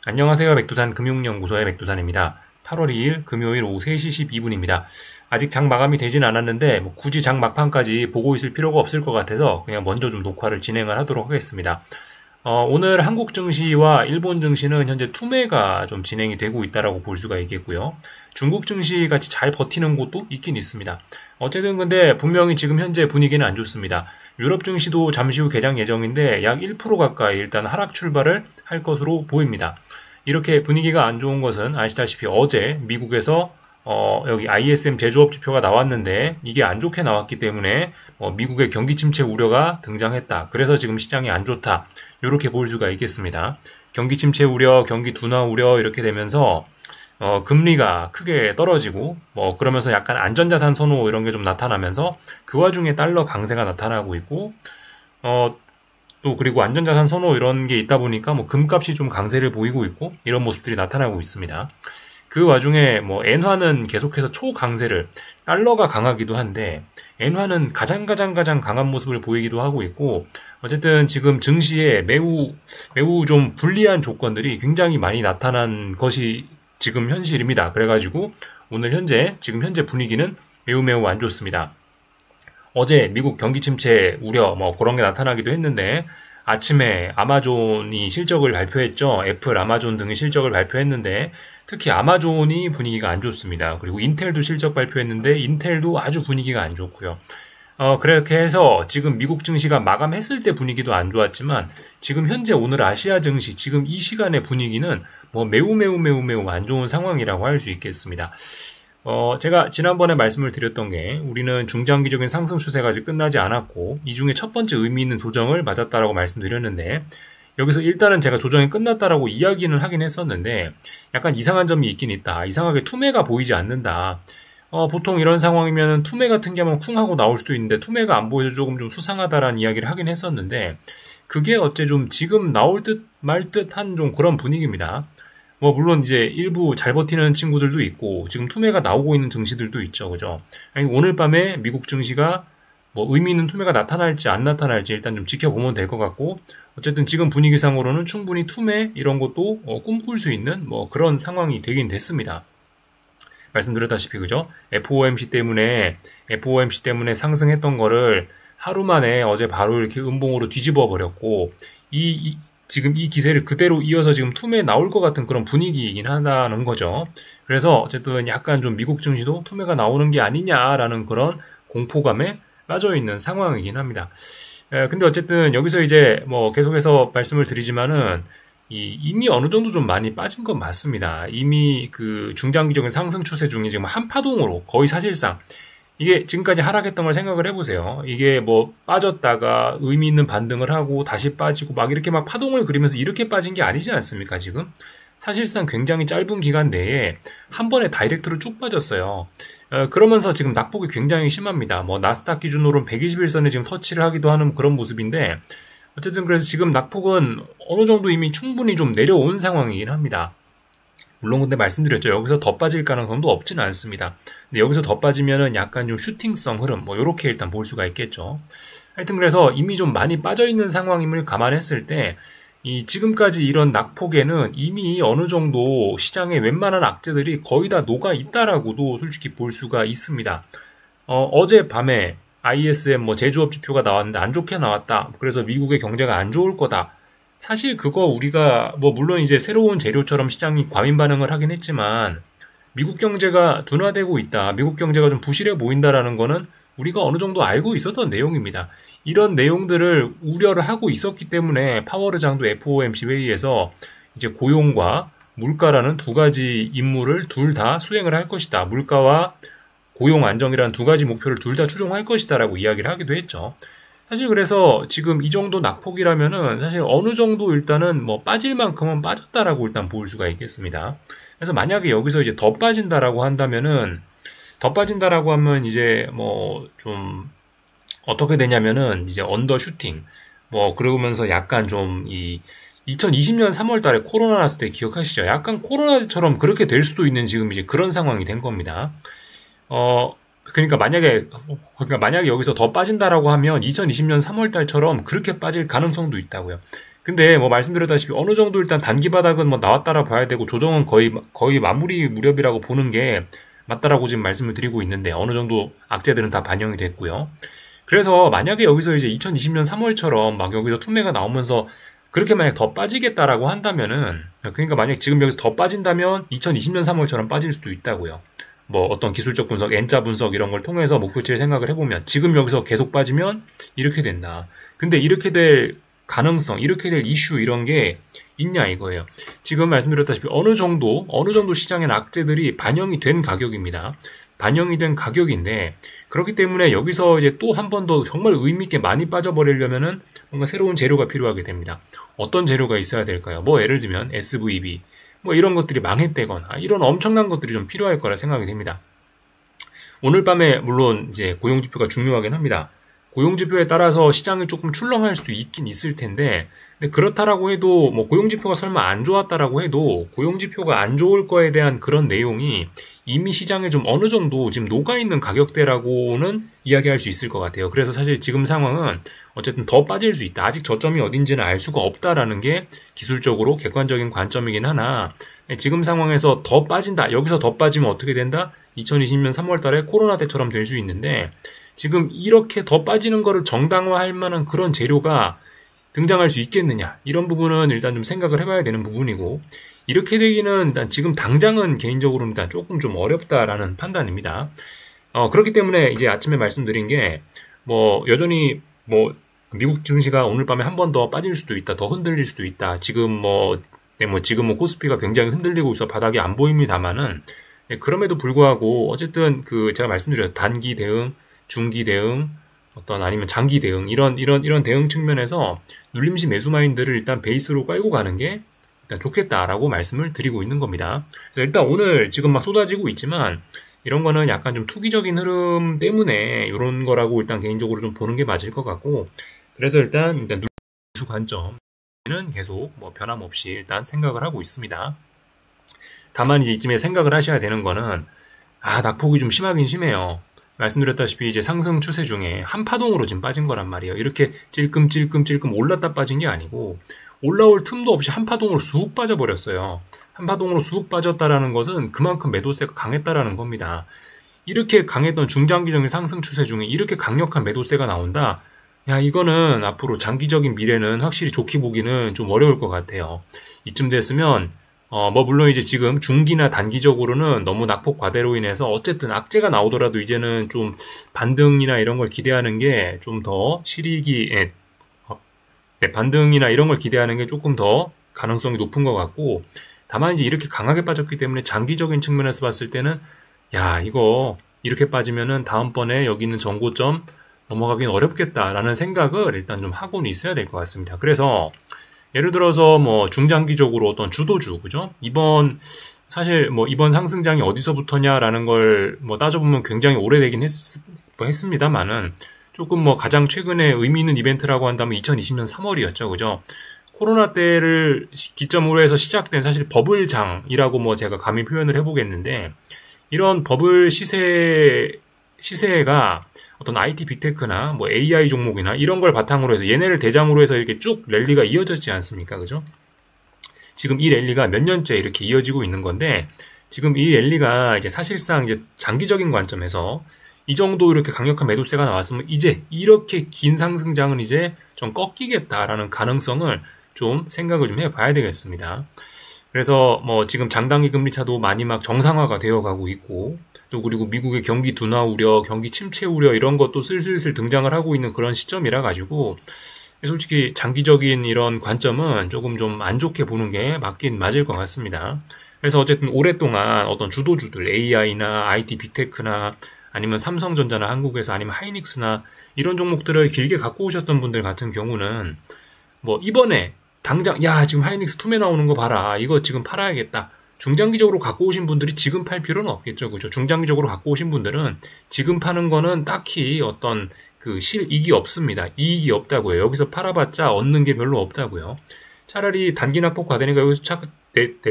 안녕하세요. 백두산 금융연구소의 백두산입니다. 8월 2일 금요일 오후 3시 12분입니다. 아직 장 마감이 되진 않았는데 굳이 장 막판까지 보고 있을 필요가 없을 것 같아서 그냥 먼저 좀 녹화를 진행을 하도록 하겠습니다. 오늘 한국 증시와 일본 증시는 현재 투매가 좀 진행이 되고 있다라고 볼 수가 있겠고요. 중국 증시 같이 잘 버티는 곳도 있긴 있습니다. 어쨌든 근데 분명히 지금 현재 분위기는 안 좋습니다. 유럽 증시도 잠시 후 개장 예정인데 약 1% 가까이 일단 하락 출발을 할 것으로 보입니다. 이렇게 분위기가 안 좋은 것은 아시다시피 어제 미국에서 여기 ISM 제조업 지표가 나왔는데 이게 안 좋게 나왔기 때문에 미국의 경기 침체 우려가 등장했다. 그래서 지금 시장이 안 좋다. 이렇게 볼 수가 있겠습니다. 경기 침체 우려, 경기 둔화 우려 이렇게 되면서 금리가 크게 떨어지고 그러면서 약간 안전자산 선호 이런 게 좀 나타나면서 그 와중에 달러 강세가 나타나고 있고 또 그리고 안전자산 선호 이런 게 있다 보니까 금값이 좀 강세를 보이고 있고 이런 모습들이 나타나고 있습니다. 그 와중에 엔화는 계속해서 초강세를 달러가 강하기도 한데 엔화는 가장 강한 모습을 보이기도 하고 있고 어쨌든 지금 증시에 매우 좀 불리한 조건들이 굉장히 많이 나타난 것이 지금 현실입니다. 그래가지고 오늘 지금 현재 분위기는 매우 안 좋습니다. 어제 미국 경기 침체 우려 그런 게 나타나기도 했는데 아침에 아마존이 실적을 발표했죠. 애플, 아마존 등의 실적을 발표했는데 특히 아마존이 분위기가 안 좋습니다. 그리고 인텔도 실적 발표했는데 인텔도 아주 분위기가 안 좋고요. 그렇게 해서 지금 미국 증시가 마감했을 때 분위기도 안 좋았지만 지금 현재 오늘 아시아 증시 지금 이 시간의 분위기는 매우 안 좋은 상황이라고 할 수 있겠습니다. 제가 지난번에 말씀을 드렸던 게 우리는 중장기적인 상승 추세가 아직 끝나지 않았고 이 중에 첫 번째 의미 있는 조정을 맞았다라고 말씀드렸는데 여기서 일단은 제가 조정이 끝났다라고 이야기는 하긴 했었는데 약간 이상한 점이 있긴 있다. 이상하게 투매가 보이지 않는다. 보통 이런 상황이면 투매 같은 게 하면 쿵 하고 나올 수도 있는데 투매가 안 보여서 조금 좀 수상하다라는 이야기를 하긴 했었는데 그게 어째 좀 지금 나올 듯 말 듯한 좀 그런 분위기입니다. 물론 이제 일부 잘 버티는 친구들도 있고 지금 투매가 나오고 있는 증시들도 있죠. 그죠? 오늘 밤에 미국 증시가 의미 있는 투매가 나타날지 안 나타날지 일단 좀 지켜보면 될 것 같고 어쨌든 지금 분위기상으로는 충분히 투매 이런 것도 꿈꿀 수 있는 그런 상황이 되긴 됐습니다. 말씀드렸다시피 그죠? FOMC 때문에 상승했던 거를 하루 만에 어제 바로 이렇게 음봉으로 뒤집어 버렸고 지금 이 기세를 그대로 이어서 지금 투매 나올 것 같은 그런 분위기이긴 하다는 거죠. 그래서 어쨌든 약간 좀 미국 증시도 투매가 나오는 게 아니냐라는 그런 공포감에 빠져 있는 상황이긴 합니다. 근데 어쨌든 여기서 이제 계속해서 말씀을 드리지만은 이미 어느 정도 좀 많이 빠진 건 맞습니다. 이미 그 중장기적인 상승 추세 중에 지금 한 파동으로 거의 사실상 이게 지금까지 하락했던 걸 생각을 해보세요. 이게 빠졌다가 의미 있는 반등을 하고 다시 빠지고 이렇게 파동을 그리면서 이렇게 빠진 게 아니지 않습니까, 지금? 사실상 굉장히 짧은 기간 내에 한 번에 다이렉트로 쭉 빠졌어요. 그러면서 지금 낙폭이 굉장히 심합니다. 나스닥 기준으로는 121선에 지금 터치를 하기도 하는 그런 모습인데 어쨌든 그래서 지금 낙폭은 어느 정도 이미 충분히 좀 내려온 상황이긴 합니다. 물론 근데 말씀드렸죠. 여기서 더 빠질 가능성도 없지는 않습니다. 근데 여기서 더 빠지면은 약간 좀 슈팅성 흐름 요렇게 일단 볼 수가 있겠죠. 하여튼 그래서 이미 좀 많이 빠져 있는 상황임을 감안했을 때 지금까지 이런 낙폭에는 이미 어느 정도 시장의 웬만한 악재들이 거의 다 녹아 있다라고도 솔직히 볼 수가 있습니다. 어제 밤에 ISM 제조업 지표가 나왔는데 안 좋게 나왔다. 그래서 미국의 경제가 안 좋을 거다. 사실 그거 우리가 물론 이제 새로운 재료처럼 시장이 과민 반응을 하긴 했지만 미국 경제가 둔화되고 있다. 미국 경제가 좀 부실해 보인다라는 거는 우리가 어느 정도 알고 있었던 내용입니다. 이런 내용들을 우려를 하고 있었기 때문에 파월 의장도 FOMC 회의에서 이제 고용과 물가라는 두 가지 임무를 둘 다 수행을 할 것이다. 물가와 고용 안정이라는 두 가지 목표를 둘 다 추종할 것이다라고 이야기를 하기도 했죠. 사실 그래서 지금 이 정도 낙폭이라면은 사실 어느 정도 일단은 빠질 만큼은 빠졌다라고 일단 볼 수가 있겠습니다. 그래서 만약에 여기서 이제 더 빠진다라고 한다면은 더 빠진다라고 하면 이제 좀 어떻게 되냐면은 이제 언더슈팅 그러면서 약간 좀 2020년 3월 달에 코로나 났을 때 기억하시죠? 약간 코로나처럼 그렇게 될 수도 있는 지금 이제 그런 상황이 된 겁니다. 그러니까 만약에 여기서 더 빠진다라고 하면 2020년 3월 달처럼 그렇게 빠질 가능성도 있다고요. 근데 뭐 말씀드렸다시피 어느 정도 일단 단기 바닥은 뭐 나왔다라 봐야 되고 조정은 거의 마무리 무렵이라고 보는 게 맞다라고 지금 말씀을 드리고 있는데 어느 정도 악재들은 다 반영이 됐고요. 그래서 만약에 여기서 이제 2020년 3월처럼 막 여기서 투매가 나오면서 그렇게 만약 더 빠지겠다라고 한다면은, 그러니까 만약 지금 여기서 더 빠진다면 2020년 3월처럼 빠질 수도 있다고요. 뭐 어떤 기술적 분석, N자 분석 이런 걸 통해서 목표치를 생각을 해보면 지금 여기서 계속 빠지면 이렇게 된다. 근데 이렇게 될 가능성, 이렇게 될 이슈 이런 게 있냐 이거예요. 지금 말씀드렸다시피 어느 정도 시장의 악재들이 반영이 된 가격입니다. 반영이 된 가격인데 그렇기 때문에 여기서 이제 또 한 번 더 정말 의미 있게 많이 빠져버리려면은 뭔가 새로운 재료가 필요하게 됩니다. 어떤 재료가 있어야 될까요? 뭐 예를 들면 SVB 뭐 이런 것들이 망했대거나 이런 엄청난 것들이 좀 필요할 거라 생각이 됩니다. 오늘 밤에 물론 이제 고용지표가 중요하긴 합니다. 고용지표에 따라서 시장이 조금 출렁할 수도 있긴 있을 텐데, 근데 그렇다라고 해도 뭐 고용지표가 설마 안 좋았다라고 해도 고용지표가 안 좋을 거에 대한 그런 내용이 이미 시장에 좀 어느 정도 지금 녹아있는 가격대라고는 이야기할 수 있을 것 같아요. 그래서 사실 지금 상황은 어쨌든 더 빠질 수 있다. 아직 저점이 어딘지는 알 수가 없다라는 게 기술적으로 객관적인 관점이긴 하나 지금 상황에서 더 빠진다. 여기서 더 빠지면 어떻게 된다? 2020년 3월 달에 코로나 때처럼 될 수 있는데 지금 이렇게 더 빠지는 거를 정당화할 만한 그런 재료가 등장할 수 있겠느냐 이런 부분은 일단 좀 생각을 해봐야 되는 부분이고 이렇게 되기는 일단 지금 당장은 개인적으로 일단 조금 좀 어렵다라는 판단입니다. 그렇기 때문에 이제 아침에 말씀드린 게 뭐 여전히 뭐 미국 증시가 오늘 밤에 한 번 더 빠질 수도 있다, 더 흔들릴 수도 있다. 지금 지금 코스피가 굉장히 흔들리고 있어 바닥이 안 보입니다만은 그럼에도 불구하고 어쨌든 제가 말씀드렸죠 단기 대응, 중기 대응, 아니면 장기 대응 이런 대응 측면에서 눌림시 매수 마인드를 일단 베이스로 깔고 가는 게 일단 좋겠다라고 말씀을 드리고 있는 겁니다. 그래서 일단 오늘 지금 막 쏟아지고 있지만 이런 거는 약간 좀 투기적인 흐름 때문에 이런 거라고 일단 개인적으로 좀 보는 게 맞을 것 같고 그래서 일단 매수 관점은 계속 뭐 변함없이 일단 생각을 하고 있습니다. 다만 이제 이쯤에 생각을 하셔야 되는 거는 낙폭이 좀 심하긴 심해요. 말씀드렸다시피 이제 상승 추세 중에 한파동으로 지금 빠진 거란 말이에요. 이렇게 찔끔찔끔 올랐다 빠진 게 아니고 올라올 틈도 없이 한파동으로 쑥 빠져버렸어요. 한파동으로 쑥 빠졌다라는 것은 그만큼 매도세가 강했다라는 겁니다. 이렇게 강했던 중장기적인 상승 추세 중에 이렇게 강력한 매도세가 나온다? 야, 이거는 앞으로 장기적인 미래는 확실히 좋게 보기는 좀 어려울 것 같아요. 이쯤 됐으면 물론 이제 지금 중기나 단기적으로는 너무 낙폭 과대로 인해서 어쨌든 악재가 나오더라도 이제는 좀 반등이나 이런 걸 기대하는 게 좀 더 반등이나 이런 걸 기대하는 게 조금 더 가능성이 높은 것 같고 다만 이제 이렇게 강하게 빠졌기 때문에 장기적인 측면에서 봤을 때는 야, 이거 이렇게 빠지면은 다음번에 여기 있는 전고점 넘어가긴 어렵겠다라는 생각을 일단 좀 하고는 있어야 될 것 같습니다. 그래서 예를 들어서 뭐 중장기적으로 어떤 주도주, 그죠? 이번 상승장이 어디서부터냐라는 걸 뭐 따져보면 굉장히 오래되긴 했습니다만은 조금 뭐 가장 최근에 의미 있는 이벤트라고 한다면 2020년 3월이었죠, 그죠? 코로나 때를 기점으로 해서 시작된 사실 버블장이라고 뭐 제가 감히 표현을 해보겠는데 이런 버블 시세가 어떤 IT 빅테크나 뭐 AI 종목이나 이런 걸 바탕으로 해서 얘네를 대장으로 해서 이렇게 쭉 랠리가 이어졌지 않습니까? 그죠? 지금 이 랠리가 몇 년째 이렇게 이어지고 있는 건데 지금 이 랠리가 이제 사실상 이제 장기적인 관점에서 이 정도 이렇게 강력한 매도세가 나왔으면 이제 이렇게 긴 상승장은 이제 좀 꺾이겠다라는 가능성을 좀 생각을 좀 해봐야 되겠습니다. 그래서 뭐 지금 장단기 금리 차도 많이 막 정상화가 되어가고 있고 또 그리고 미국의 경기 둔화 우려, 경기 침체 우려 이런 것도 슬슬 등장을 하고 있는 그런 시점이라 가지고 솔직히 장기적인 이런 관점은 조금 좀 안 좋게 보는 게 맞긴 맞을 것 같습니다. 그래서 어쨌든 오랫동안 어떤 주도주들 AI나 IT 빅테크나 아니면 삼성전자나 한국에서 아니면 하이닉스나 이런 종목들을 길게 갖고 오셨던 분들 같은 경우는 뭐 이번에 당장 지금 하이닉스 투매 나오는 거 봐라 이거 지금 팔아야겠다 중장기적으로 갖고 오신 분들이 지금 팔 필요는 없겠죠, 그죠? 중장기적으로 갖고 오신 분들은 지금 파는 거는 딱히 어떤 실이익이 없습니다. 이익이 없다고요. 여기서 팔아봤자 얻는 게 별로 없다고요. 차라리 단기 낙폭 과대니까 여기서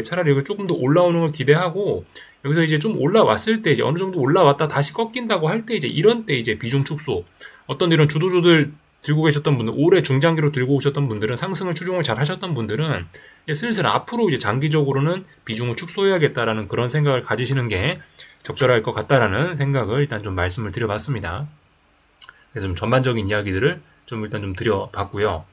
차라리 여기 조금 더 올라오는 걸 기대하고 여기서 이제 좀 올라왔을 때 이제 어느 정도 올라왔다 다시 꺾인다고 할 때 이제 이런 때 이제 비중 축소 어떤 이런 주도주들 들고 계셨던 분들, 오래 중장기로 들고 오셨던 분들은 상승을 추종을 잘 하셨던 분들은 이제 슬슬 앞으로 이제 장기적으로는 비중을 축소해야겠다라는 그런 생각을 가지시는 게 적절할 것 같다라는 생각을 일단 좀 말씀을 드려봤습니다. 그래서 좀 전반적인 이야기들을 좀 일단 좀 드려봤고요.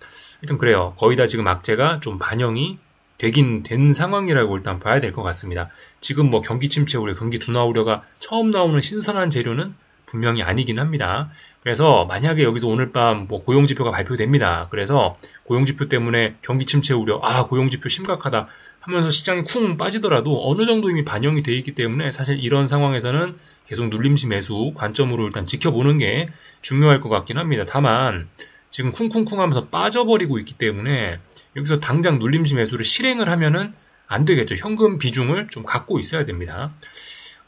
일단 그래요. 거의 다 지금 악재가 좀 반영이 되긴 된 상황이라고 일단 봐야 될 것 같습니다. 지금 뭐 경기 침체 우려, 경기 둔화 우려가 처음 나오는 신선한 재료는 분명히 아니긴 합니다. 그래서 만약에 여기서 오늘 밤 뭐 고용지표가 발표됩니다. 그래서 고용지표 때문에 경기 침체 우려, 고용지표 심각하다 하면서 시장이 쿵 빠지더라도 어느 정도 이미 반영이 돼 있기 때문에 사실 이런 상황에서는 계속 눌림시 매수 관점으로 일단 지켜보는 게 중요할 것 같긴 합니다. 다만 지금 쿵쿵쿵 하면서 빠져버리고 있기 때문에 여기서 당장 눌림시 매수를 실행을 하면은 안 되겠죠. 현금 비중을 좀 갖고 있어야 됩니다.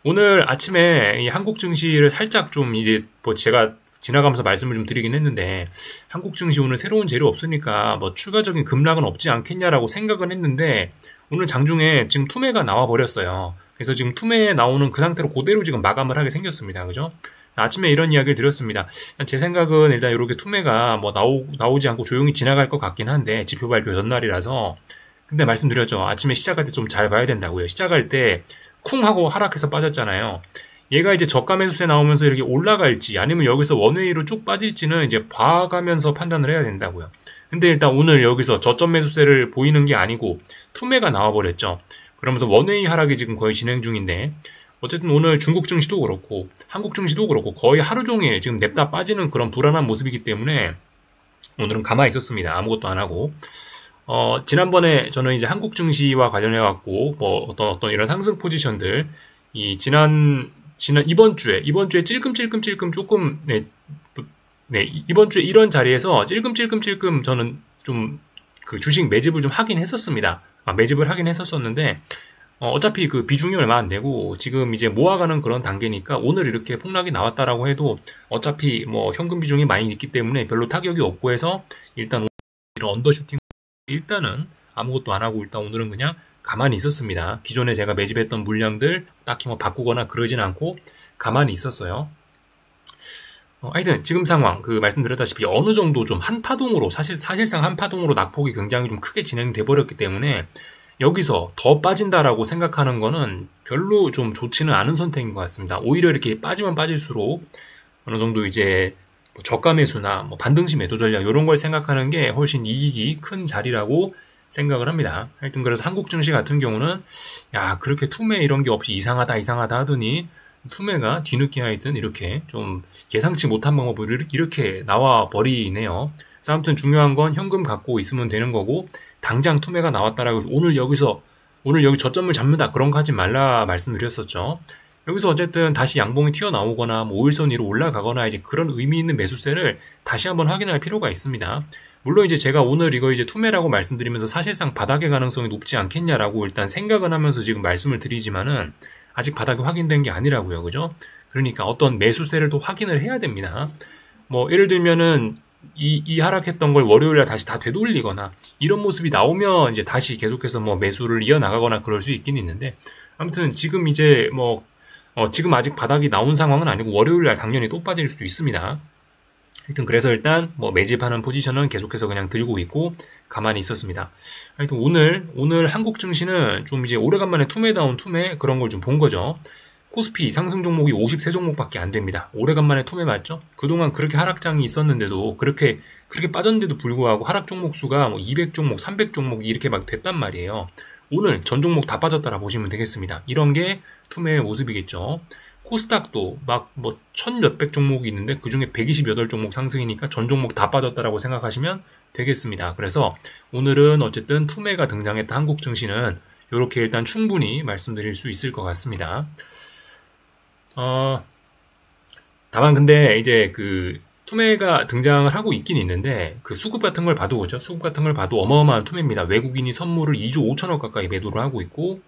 오늘 아침에 이 한국 증시를 살짝 좀 이제 뭐 제가 지나가면서 말씀을 좀 드리긴 했는데 한국 증시 오늘 새로운 재료 없으니까 뭐 추가적인 급락은 없지 않겠냐라고 생각은 했는데 오늘 장중에 지금 투매가 나와 버렸어요. 그래서 지금 투매에 나오는 그 상태로 그대로 지금 마감을 하게 생겼습니다. 그죠? 아침에 이런 이야기를 드렸습니다. 제 생각은 일단 이렇게 투매가 뭐 나오지 않고 조용히 지나갈 것 같긴 한데 지표 발표 전날이라서 근데 말씀드렸죠. 아침에 시작할 때 좀 잘 봐야 된다고요. 시작할 때 쿵 하고 하락해서 빠졌잖아요. 얘가 이제 저가 매수세 나오면서 이렇게 올라갈지 아니면 여기서 원웨이로 쭉 빠질지는 이제 봐가면서 판단을 해야 된다고요. 근데 일단 오늘 여기서 저점 매수세를 보이는 게 아니고 투매가 나와버렸죠. 그러면서 원웨이 하락이 지금 거의 진행 중인데 어쨌든 오늘 중국 증시도 그렇고 한국 증시도 그렇고 거의 하루 종일 지금 냅다 빠지는 그런 불안한 모습이기 때문에 오늘은 가만히 있었습니다. 아무것도 안 하고. 지난번에 저는 이제 한국 증시와 관련해갖고 뭐 어떤 이런 상승 포지션들 이번 주에 찔끔찔끔 조금 이번 주에 이런 자리에서 찔끔찔끔 저는 좀 그 주식 매집을 좀 하긴 했었습니다. 매집을 하긴 했었었는데 어차피 그 비중이 얼마 안 되고 지금 이제 모아가는 그런 단계니까 오늘 이렇게 폭락이 나왔다라고 해도 어차피 뭐 현금 비중이 많이 있기 때문에 별로 타격이 없고 해서 일단 이런 언더슈팅 일단은 아무것도 안 하고 일단 오늘은 그냥 가만히 있었습니다. 기존에 제가 매집했던 물량들 딱히 뭐 바꾸거나 그러진 않고 가만히 있었어요. 하여튼 지금 상황 말씀드렸다시피 어느 정도 좀 한파동으로 사실상 한파동으로 낙폭이 굉장히 좀 크게 진행돼 버렸기 때문에 여기서 더 빠진다라고 생각하는 거는 별로 좀 좋지는 않은 선택인 것 같습니다. 오히려 이렇게 빠지면 빠질수록 어느 정도 이제 뭐 저가 매수나 뭐 반등시 매도 전략 이런 걸 생각하는 게 훨씬 이익이 큰 자리라고 생각을 합니다. 하여튼 그래서 한국 증시 같은 경우는 그렇게 투매 이런 게 없이 이상하다 하더니 투매가 뒤늦게 하여튼 이렇게 좀 예상치 못한 방법으로 이렇게 나와 버리네요. 그래서 아무튼 중요한 건 현금 갖고 있으면 되는 거고 당장 투매가 나왔다라고 해서 오늘 여기 저점을 잡는다 그런 거 하지 말라 말씀드렸었죠. 여기서 어쨌든 다시 양봉이 튀어나오거나 뭐 5일선 위로 올라가거나 이제 그런 의미 있는 매수세를 다시 한번 확인할 필요가 있습니다. 물론 이제 제가 오늘 이거 이제 투매라고 말씀드리면서 사실상 바닥의 가능성이 높지 않겠냐라고 일단 생각은 하면서 지금 말씀을 드리지만은 아직 바닥이 확인된 게 아니라고요. 그죠? 그러니까 어떤 매수세를 또 확인을 해야 됩니다. 뭐 예를 들면은 이 하락했던 걸 월요일에 다시 다 되돌리거나 이런 모습이 나오면 이제 다시 계속해서 뭐 매수를 이어나가거나 그럴 수 있긴 있는데 아무튼 지금 이제 지금 아직 바닥이 나온 상황은 아니고 월요일날 당연히 또 빠질 수도 있습니다. 하여튼 그래서 일단 뭐 매집하는 포지션은 계속해서 그냥 들고 있고 가만히 있었습니다. 하여튼 오늘 한국 증시는 좀 이제 오래간만에 투매다운 투매 그런 걸 좀 본 거죠. 코스피 상승 종목이 53종목밖에 안 됩니다. 오래간만에 투매 맞죠? 그동안 그렇게 하락장이 있었는데도 그렇게 빠졌는데도 불구하고 하락 종목 수가 뭐 200종목, 300종목 이렇게 막 됐단 말이에요. 오늘 전 종목 다 빠졌다라 보시면 되겠습니다. 이런 게 투매의 모습이겠죠. 코스닥도 막 뭐 1000몇백 종목이 있는데 그중에 128종목 상승이니까 전 종목 다 빠졌다라고 생각하시면 되겠습니다. 그래서 오늘은 어쨌든 투매가 등장했다 한국 증시는 이렇게 일단 충분히 말씀드릴 수 있을 것 같습니다. 다만 근데 이제 그 투매가 등장을 하고 있긴 있는데 그 수급 같은 걸 봐도 그죠? 수급 같은 걸 봐도 어마어마한 투매입니다. 외국인이 선물을 2조 5천억 가까이 매도를 하고 있고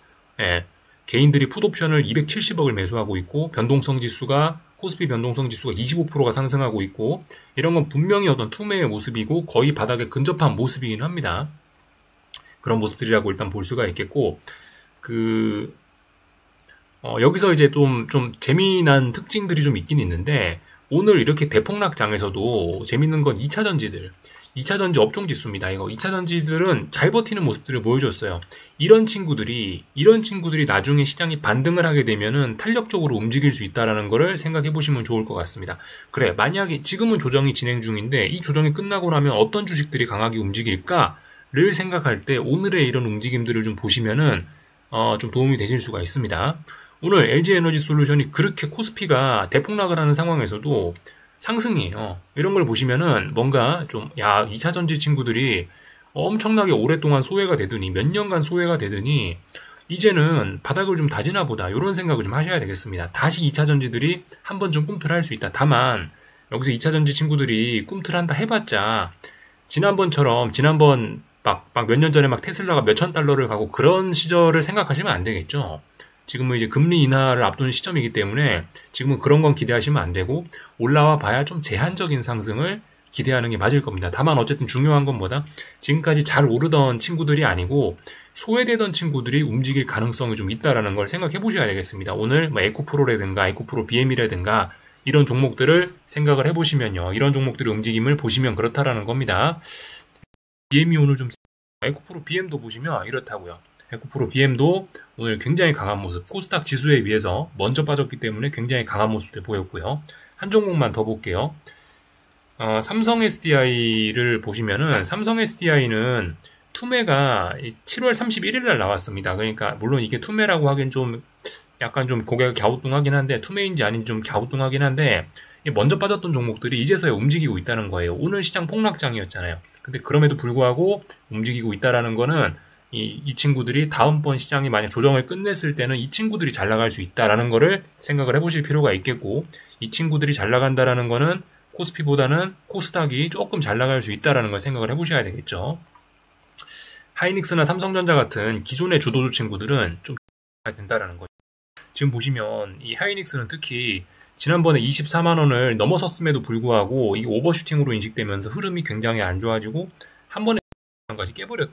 개인들이 풋옵션을 270억을 매수하고 있고 변동성 지수가 코스피 변동성 지수가 25%가 상승하고 있고 이런 건 분명히 어떤 투매의 모습이고 거의 바닥에 근접한 모습이긴 합니다. 그런 모습들이라고 일단 볼 수가 있겠고 여기서 이제 좀 재미난 특징들이 좀 있긴 있는데 오늘 이렇게 대폭락장에서도 재밌는 건 2차전지들, 2차전지 업종지수입니다. 이거 2차전지들은 잘 버티는 모습들을 보여줬어요. 이런 친구들이 나중에 시장이 반등을 하게 되면은 탄력적으로 움직일 수 있다라는 거를 생각해 보시면 좋을 것 같습니다. 그래, 만약에 지금은 조정이 진행 중인데 이 조정이 끝나고 나면 어떤 주식들이 강하게 움직일까를 생각할 때 오늘의 이런 움직임들을 좀 보시면은 좀 도움이 되실 수가 있습니다. 오늘 LG에너지솔루션이 그렇게 코스피가 대폭락을 하는 상황에서도 상승이에요. 이런 걸 보시면은 뭔가 좀, 2차전지 친구들이 엄청나게 오랫동안 소외가 되더니, 몇 년간 소외가 되더니, 이제는 바닥을 좀 다지나 보다. 이런 생각을 좀 하셔야 되겠습니다. 다시 2차전지들이 한 번 좀 꿈틀할 수 있다. 다만, 여기서 2차전지 친구들이 꿈틀한다 해봤자, 지난번 막 몇 년 전에 막 테슬라가 몇천 달러를 가고 그런 시절을 생각하시면 안 되겠죠. 지금은 이제 금리 인하를 앞두는 시점이기 때문에 지금은 그런 건 기대하시면 안 되고 올라와 봐야 좀 제한적인 상승을 기대하는 게 맞을 겁니다. 다만 어쨌든 중요한 건 뭐다? 지금까지 잘 오르던 친구들이 아니고 소외되던 친구들이 움직일 가능성이 좀 있다라는 걸 생각해 보셔야 되겠습니다. 오늘 뭐 에코프로라든가 에코프로 BM이라든가 이런 종목들을 생각을 해보시면요. 이런 종목들의 움직임을 보시면 그렇다라는 겁니다. BM이 오늘 좀 에코프로 BM도 보시면 이렇다고요. 에코프로 BM도 오늘 굉장히 강한 모습, 코스닥 지수에 비해서 먼저 빠졌기 때문에 굉장히 강한 모습들 보였고요. 한 종목만 더 볼게요. 삼성 SDI를 보시면은 삼성 SDI는 투매가 7월 31일 날 나왔습니다. 그러니까 물론 이게 투매라고 하긴 좀 약간 좀 고개가 갸우뚱하긴 한데 투매인지 아닌지 좀 갸우뚱하긴 한데 먼저 빠졌던 종목들이 이제서야 움직이고 있다는 거예요. 오늘 시장 폭락장이었잖아요. 근데 그럼에도 불구하고 움직이고 있다라는 거는 이 친구들이 다음번 시장이 만약 조정을 끝냈을 때는 이 친구들이 잘 나갈 수 있다라는 거를 생각을 해보실 필요가 있겠고 이 친구들이 잘 나간다라는 거는 코스피보다는 코스닥이 조금 잘 나갈 수 있다라는 걸 생각을 해보셔야 되겠죠. 하이닉스나 삼성전자 같은 기존의 주도주 친구들은 좀 된다라는 거죠. 지금 보시면 이 하이닉스는 특히 지난번에 24만 원을 넘어섰음에도 불구하고 이 오버슈팅으로 인식되면서 흐름이 굉장히 안 좋아지고 한 번에 까지 깨버렸죠.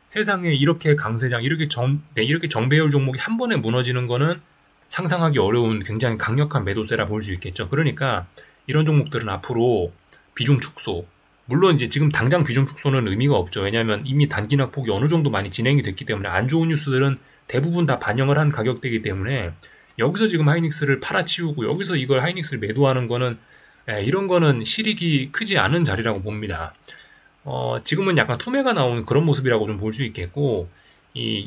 세상에 이렇게 강세장, 이렇게 정배열 종목이 한 번에 무너지는 거는 상상하기 어려운 굉장히 강력한 매도세라 볼 수 있겠죠. 그러니까 이런 종목들은 앞으로 비중 축소, 물론 이제 지금 당장 비중 축소는 의미가 없죠. 왜냐하면 이미 단기 낙폭이 어느 정도 많이 진행이 됐기 때문에 안 좋은 뉴스들은 대부분 다 반영을 한 가격대이기 때문에 여기서 지금 하이닉스를 팔아치우고 여기서 이걸 하이닉스를 매도하는 거는 이런 거는 실익이 크지 않은 자리라고 봅니다. 지금은 약간 투매가 나오는 그런 모습이라고 좀 볼 수 있겠고,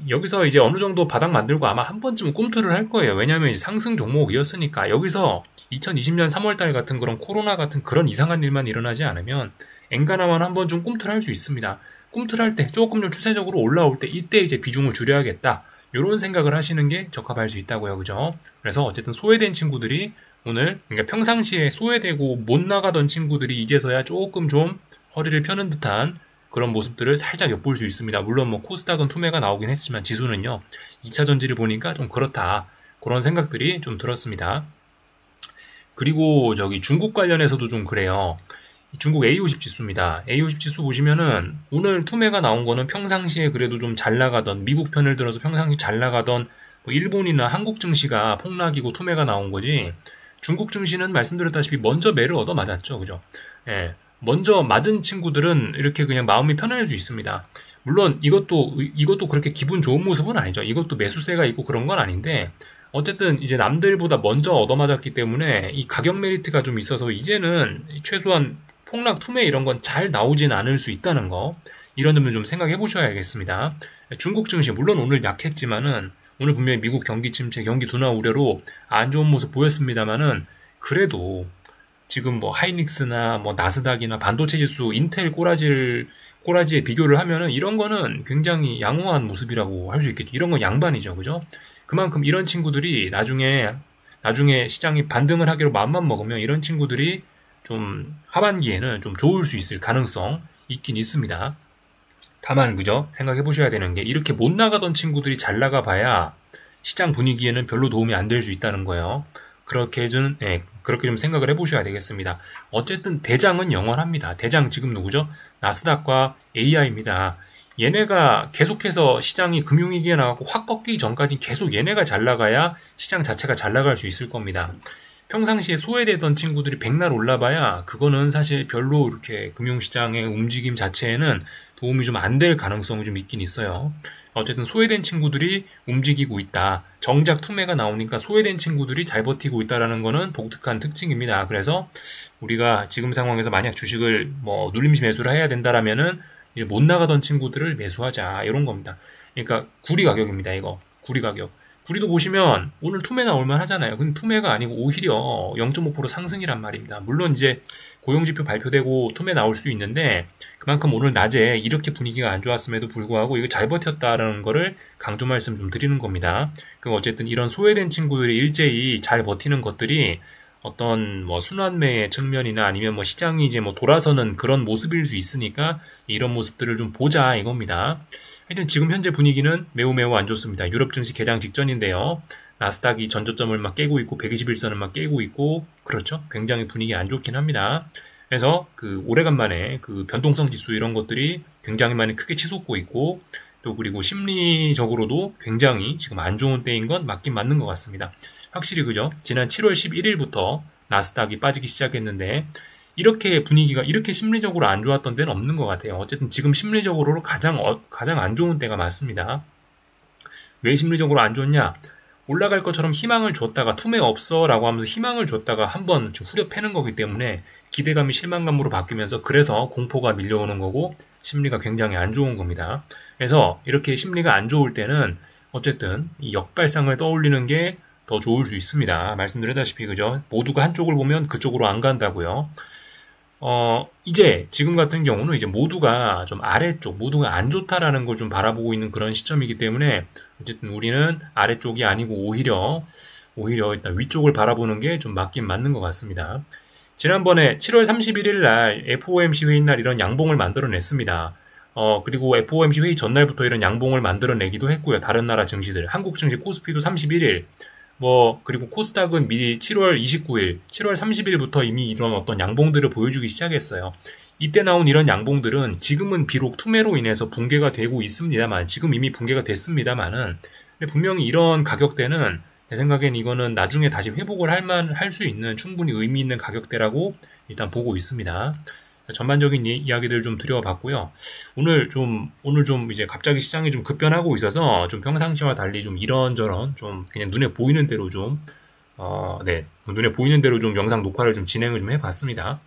여기서 이제 어느 정도 바닥 만들고 아마 한 번쯤은 꿈틀을 할 거예요. 왜냐하면 상승 종목이었으니까 여기서 2020년 3월달 같은 그런 코로나 같은 그런 이상한 일만 일어나지 않으면 엔간하면 한 번 좀 꿈틀할 수 있습니다. 꿈틀할 때 조금 좀 추세적으로 올라올 때 이때 이제 비중을 줄여야겠다. 이런 생각을 하시는 게 적합할 수 있다고요. 그죠? 그래서 어쨌든 소외된 친구들이 오늘, 그러니까 평상시에 소외되고 못 나가던 친구들이 이제서야 조금 좀 허리를 펴는 듯한 그런 모습들을 살짝 엿볼 수 있습니다. 물론 뭐 코스닥은 투매가 나오긴 했지만 지수는요. 2차 전지를 보니까 좀 그렇다. 그런 생각들이 좀 들었습니다. 그리고 중국 관련해서도 좀 그래요. 중국 A50 지수입니다. A50 지수 보시면은 오늘 투매가 나온 거는 평상시에 그래도 좀 잘 나가던, 미국 편을 들어서 평상시 잘 나가던 뭐 일본이나 한국 증시가 폭락이고 투매가 나온 거지, 중국 증시는 말씀드렸다시피 먼저 매를 얻어 맞았죠. 그죠? 예. 먼저 맞은 친구들은 이렇게 그냥 마음이 편할 수 있습니다. 물론 이것도 그렇게 기분 좋은 모습은 아니죠. 이것도 매수세가 있고 그런 건 아닌데, 어쨌든 이제 남들보다 먼저 얻어맞았기 때문에 이 가격 메리트가 좀 있어서 이제는 최소한 폭락 투매 이런 건 잘 나오진 않을 수 있다는 거, 이런 점을 좀 생각해 보셔야겠습니다. 중국 증시 물론 오늘 약했지만은 오늘 분명히 미국 경기 침체, 경기 둔화 우려로 안 좋은 모습 보였습니다만은 그래도 지금 뭐 하이닉스나 뭐 나스닥이나 반도체 지수, 인텔 꼬라지에 비교를 하면은 이런 거는 굉장히 양호한 모습이라고 할 수 있겠죠. 이런 건 양반이죠. 그죠? 그만큼 이런 친구들이 나중에 시장이 반등을 하기로 마음만 먹으면 이런 친구들이 좀 하반기에는 좀 좋을 수 있을 가능성 있긴 있습니다. 다만 그죠? 생각해 보셔야 되는 게 이렇게 못 나가던 친구들이 잘 나가 봐야 시장 분위기에는 별로 도움이 안 될 수 있다는 거예요. 그렇게 좀 생각을 해보셔야 되겠습니다. 어쨌든 대장은 영원합니다. 대장 지금 누구죠? 나스닥과 AI입니다. 얘네가 계속해서 시장이 금융위기에 나가고 확 꺾이기 전까지 계속 얘네가 잘 나가야 시장 자체가 잘 나갈 수 있을 겁니다. 평상시에 소외되던 친구들이 백날 올라봐야 그거는 사실 별로 이렇게 금융시장의 움직임 자체에는 도움이 좀 안 될 가능성이 좀 있긴 있어요. 어쨌든 소외된 친구들이 움직이고 있다. 정작 투매가 나오니까 소외된 친구들이 잘 버티고 있다라는 거는 독특한 특징입니다. 그래서 우리가 지금 상황에서 만약 주식을 뭐 눌림시 매수를 해야 된다라면은 못 나가던 친구들을 매수하자 이런 겁니다. 그러니까 구리 가격입니다. 이거 구리 가격. 구리도 보시면 오늘 투매 나올만 하잖아요. 근데 투매가 아니고 오히려 0.5% 상승이란 말입니다. 물론 이제 고용지표 발표되고 투매 나올 수 있는데 그만큼 오늘 낮에 이렇게 분위기가 안 좋았음에도 불구하고 이거 잘 버텼다라는 거를 강조 말씀 좀 드리는 겁니다. 그 어쨌든 이런 소외된 친구들이 일제히 잘 버티는 것들이 어떤 뭐 순환매의 측면이나 아니면 뭐 시장이 이제 뭐 돌아서는 그런 모습일 수 있으니까 이런 모습들을 좀 보자 이겁니다. 하여튼 지금 현재 분위기는 매우 안 좋습니다. 유럽 증시 개장 직전인데요. 나스닥이 전저점을 막 깨고 있고 121선을 막 깨고 있고 그렇죠. 굉장히 분위기 안 좋긴 합니다. 그래서 그 오래간만에 그 변동성 지수 이런 것들이 굉장히 많이 크게 치솟고 있고 또 그리고 심리적으로도 굉장히 지금 안 좋은 때인 건 맞긴 맞는 것 같습니다. 확실히 그죠? 지난 7월 11일부터 나스닥이 빠지기 시작했는데 이렇게 분위기가 이렇게 심리적으로 안 좋았던 때는 없는 것 같아요. 어쨌든 지금 심리적으로 가장 안 좋은 때가 맞습니다. 왜 심리적으로 안 좋냐? 올라갈 것처럼 희망을 줬다가 투매 없어 라고 하면서 희망을 줬다가 한번 후려 패는 거기 때문에 기대감이 실망감으로 바뀌면서 그래서 공포가 밀려오는 거고 심리가 굉장히 안 좋은 겁니다. 그래서 이렇게 심리가 안 좋을 때는 어쨌든 이 역발상을 떠올리는 게 더 좋을 수 있습니다. 말씀드렸다시피 그죠? 모두가 한쪽을 보면 그쪽으로 안 간다고요. 이제 지금 같은 경우는 이제 모두가 좀 아래쪽, 모두가 안 좋다라는 걸 좀 바라보고 있는 그런 시점이기 때문에 어쨌든 우리는 아래쪽이 아니고 오히려 일단 위쪽을 바라보는 게 좀 맞긴 맞는 것 같습니다. 지난번에 7월 31일 날 FOMC 회의 날 이런 양봉을 만들어냈습니다. 그리고 FOMC 회의 전날부터 이런 양봉을 만들어내기도 했고요. 다른 나라 증시들, 한국 증시 코스피도 31일, 그리고 코스닥은 미리 7월 29일, 7월 30일부터 이미 이런 어떤 양봉들을 보여주기 시작했어요. 이때 나온 이런 양봉들은 지금은 비록 투매로 인해서 붕괴가 되고 있습니다만, 지금 이미 붕괴가 됐습니다만은, 근데 분명히 이런 가격대는 제 생각엔 이거는 나중에 다시 회복을 할 수 있는 충분히 의미 있는 가격대라고 일단 보고 있습니다. 전반적인 이야기들 좀 드려봤고요. 오늘 좀 이제 갑자기 시장이 좀 급변하고 있어서 좀 평상시와 달리 좀 이런저런 좀 그냥 눈에 보이는 대로 눈에 보이는 대로 좀 영상 녹화를 좀 진행을 좀 해봤습니다.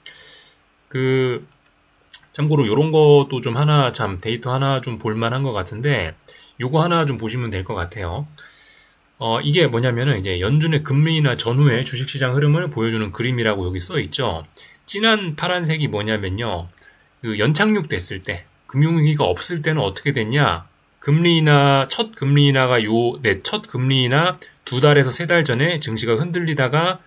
참고로 요런 것도 좀 데이터 하나 좀 볼만한 것 같은데, 요거 하나 좀 보시면 될 것 같아요. 이게 뭐냐면은 이제 연준의 금리나 전후의 주식시장 흐름을 보여주는 그림이라고 여기 써 있죠. 진한 파란색이 뭐냐면요. 그 연착륙 됐을 때, 금융위기가 없을 때는 어떻게 됐냐? 첫 금리 인하가 첫 금리 인하 2달에서 3달 전에 증시가 흔들리다가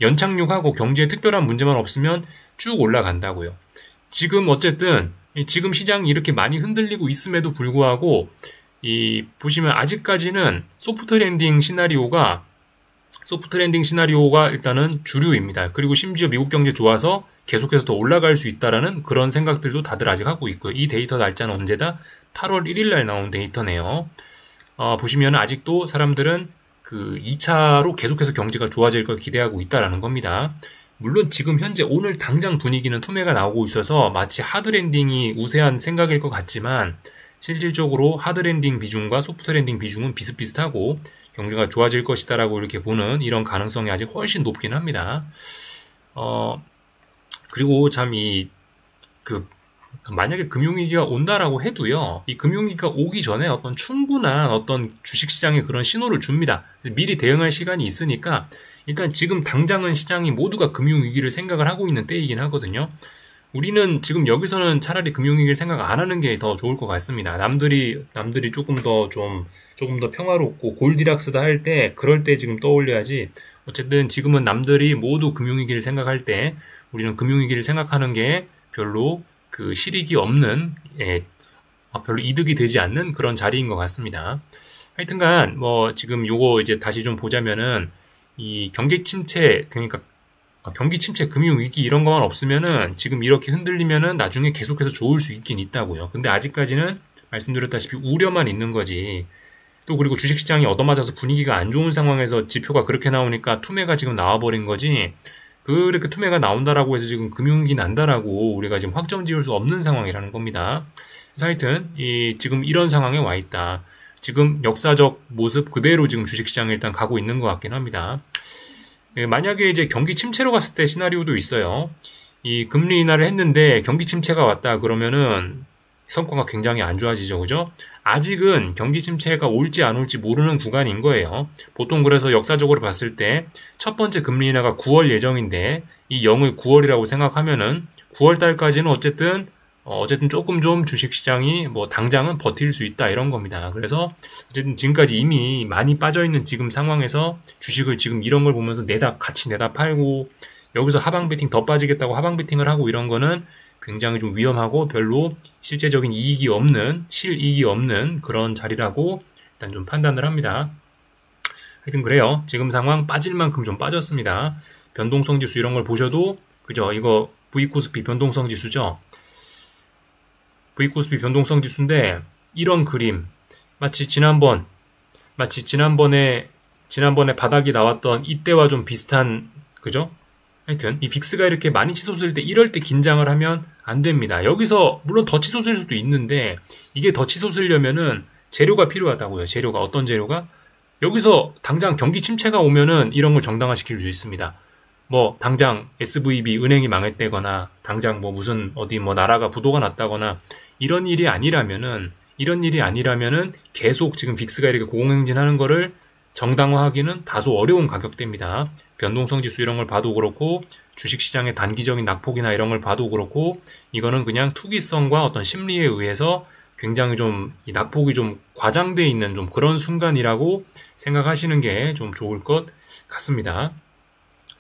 연착륙하고 경제에 특별한 문제만 없으면 쭉 올라간다고요. 지금 어쨌든, 지금 시장이 이렇게 많이 흔들리고 있음에도 불구하고, 보시면 아직까지는 소프트 랜딩 시나리오가 일단은 주류입니다. 그리고 심지어 미국 경제 좋아서 계속해서 더 올라갈 수 있다라는 그런 생각들도 다들 아직 하고 있고요. 이 데이터 날짜는 언제다? 8월 1일 날 나온 데이터네요. 보시면 아직도 사람들은 그 2차로 계속해서 경제가 좋아질 걸 기대하고 있다라는 겁니다. 물론 지금 현재 오늘 당장 분위기는 투매가 나오고 있어서 마치 하드랜딩이 우세한 생각일 것 같지만 실질적으로 하드랜딩 비중과 소프트랜딩 비중은 비슷비슷하고 경제가 좋아질 것이다라고 이렇게 보는 이런 가능성이 아직 훨씬 높긴 합니다. 그리고 만약에 금융위기가 온다라고 해도요, 이 금융위기가 오기 전에 어떤 충분한 어떤 주식시장에 그런 신호를 줍니다. 미리 대응할 시간이 있으니까 일단 지금 당장은 시장이 모두가 금융위기를 생각을 하고 있는 때이긴 하거든요. 우리는 지금 여기서는 차라리 금융위기를 생각 안 하는 게 더 좋을 것 같습니다. 남들이 조금 더 평화롭고 골디락스다 할 때, 그럴 때 지금 떠올려야지. 어쨌든 지금은 남들이 모두 금융위기를 생각할 때, 우리는 금융위기를 생각하는 게 별로 그 실익이 없는, 별로 이득이 되지 않는 그런 자리인 것 같습니다. 하여튼간, 지금 요거 이제 다시 좀 보자면은, 이 경기 침체, 금융위기 이런 것만 없으면은 지금 이렇게 흔들리면은 나중에 계속해서 좋을 수 있긴 있다고요. 근데 아직까지는 말씀드렸다시피 우려만 있는 거지 또 그리고 주식시장이 얻어맞아서 분위기가 안 좋은 상황에서 지표가 그렇게 나오니까 투매가 지금 나와버린 거지, 그렇게 투매가 나온다라고 해서 지금 금융위기 난다라고 우리가 지금 확정 지을 수 없는 상황이라는 겁니다. 그래서 하여튼 지금 이런 상황에 와 있다. 지금 역사적 모습 그대로 지금 주식시장에 일단 가고 있는 것 같긴 합니다. 만약에 이제 경기 침체로 갔을 때 시나리오도 있어요. 이 금리 인하를 했는데 경기 침체가 왔다 그러면은 성과가 굉장히 안 좋아지죠, 그죠? 아직은 경기 침체가 올지 안 올지 모르는 구간인 거예요. 보통 그래서 역사적으로 봤을 때 첫 번째 금리 인하가 9월 예정인데 이 0을 9월이라고 생각하면은 9월 달까지는 어쨌든 조금 좀 주식시장이 뭐 당장은 버틸 수 있다 이런 겁니다. 그래서 어쨌든 지금까지 이미 많이 빠져있는 지금 상황에서 주식을 지금 이런 걸 보면서 같이 내다 팔고 여기서 하방 베팅 더 빠지겠다고 하방 베팅을 하고 이런 거는 굉장히 좀 위험하고 별로 실제적인 실이익이 없는 그런 자리라고 일단 좀 판단을 합니다. 하여튼 그래요. 지금 상황 빠질 만큼 좀 빠졌습니다. 변동성 지수 이런 걸 보셔도, 그죠? 이거 V코스피 변동성 지수죠? V코스피 변동성 지수인데, 이런 그림. 마치 지난번에 바닥이 나왔던 이때와 좀 비슷한, 그죠? 하여튼 이 빅스가 이렇게 많이 치솟을 때 이럴 때 긴장을 하면 안 됩니다. 여기서 물론 더 치솟을 수도 있는데 이게 더 치솟으려면은 재료가 필요하다고요. 재료가 어떤 재료가? 여기서 당장 경기 침체가 오면은 이런 걸 정당화시킬 수 있습니다. 뭐 당장 SVB 은행이 망했다거나 당장 뭐 무슨 어디 뭐 나라가 부도가 났다거나 이런 일이 아니라면은 계속 지금 빅스가 이렇게 고공행진하는 거를 정당화하기는 다소 어려운 가격대입니다. 변동성 지수 이런 걸 봐도 그렇고 주식시장의 단기적인 낙폭이나 이런 걸 봐도 그렇고 이거는 그냥 투기성과 어떤 심리에 의해서 굉장히 좀 이 낙폭이 좀 과장되어 있는 좀 그런 순간이라고 생각하시는 게 좀 좋을 것 같습니다.